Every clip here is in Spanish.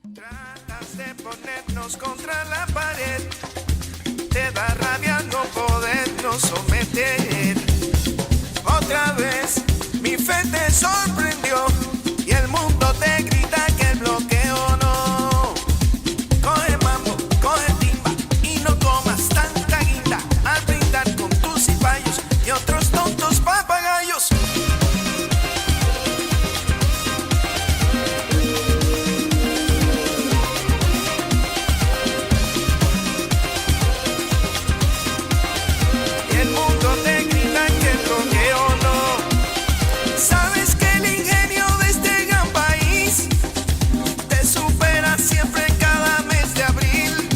Tratas de ponernos contra la pared, te da rabia no podernos someter. Otra vez mi fe te sorprendió y el mundo te grita que el bloqueo no. Coge mambo, coge timba y no comas tanta guinda al brindar con tus cipayos y otros tontos papagayos. Y el mundo te grita que el bloqueo no. Sabes que el ingenio de este gran país te supera siempre cada mes de abril.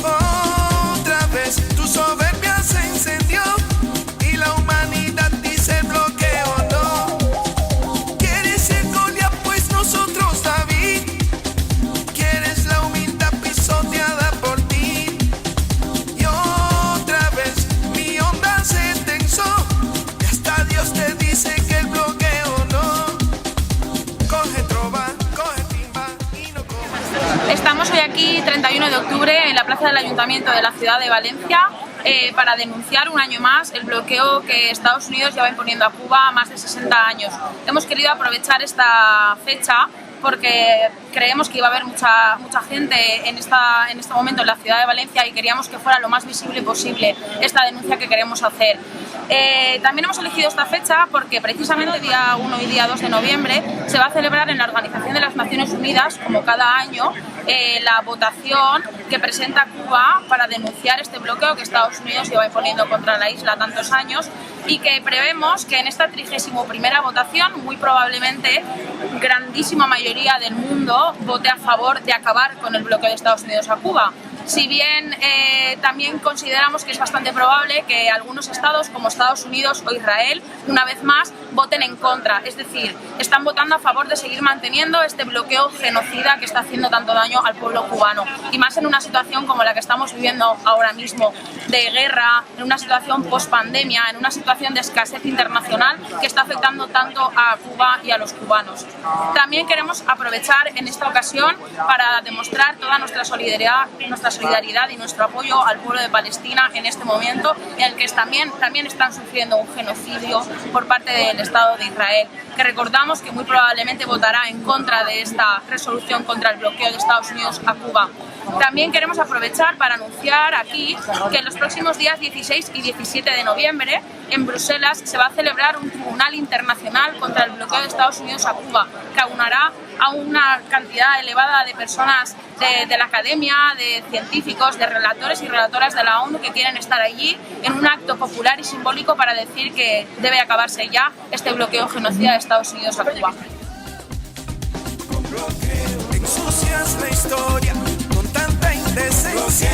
Otra vez tu soberbia se encendió y la humanidad dice bloqueo no. Quieres ser Goliat, pues nosotros David. Quieres la humildad pisoteada por ti. Y otra vez mi onda se tensó y hasta Dios te dice que el bloqueo no. Coge trova, coge timba y no comas. Estamos hoy aquí, 31 de octubre, en la plaza del Ayuntamiento de la ciudad de Valencia, para denunciar un año más el bloqueo que Estados Unidos lleva imponiendo a Cuba más de 60 años. Hemos querido aprovechar esta fecha porque creemos que iba a haber mucha gente en este momento en la ciudad de Valencia y queríamos que fuera lo más visible posible esta denuncia que queremos hacer. También hemos elegido esta fecha porque precisamente día 1 y día 2 de noviembre se va a celebrar en la Organización de las Naciones Unidas, como cada año, la votación que presenta Cuba para denunciar este bloqueo que Estados Unidos lleva imponiendo contra la isla tantos años, y que prevemos que en esta 31ª votación, muy probablemente, grandísima mayoría del mundo vote a favor de acabar con el bloqueo de Estados Unidos a Cuba. Si bien también consideramos que es bastante probable que algunos estados como Estados Unidos o Israel, una vez más, voten en contra. Es decir, están votando a favor de seguir manteniendo este bloqueo genocida que está haciendo tanto daño al pueblo cubano. Y más en una situación como la que estamos viviendo ahora mismo, de guerra, en una situación post-pandemia, en una situación de escasez internacional que está afectando tanto a Cuba y a los cubanos. También queremos aprovechar en esta ocasión para demostrar toda nuestra solidaridad y nuestro apoyo al pueblo de Palestina en este momento, en el que también están sufriendo un genocidio por parte del Estado de Israel, que recordamos que muy probablemente votará en contra de esta resolución contra el bloqueo de Estados Unidos a Cuba. También queremos aprovechar para anunciar aquí que en los próximos días 16 y 17 de noviembre en Bruselas se va a celebrar un tribunal internacional contra el bloqueo de Estados Unidos a Cuba, que aunará a una cantidad elevada de personas de la academia, de científicos, de relatores y relatoras de la ONU que quieren estar allí en un acto popular y simbólico para decir que debe acabarse ya este bloqueo genocida de Estados Unidos a Cuba. Ensucias la historia con tanta indecencia.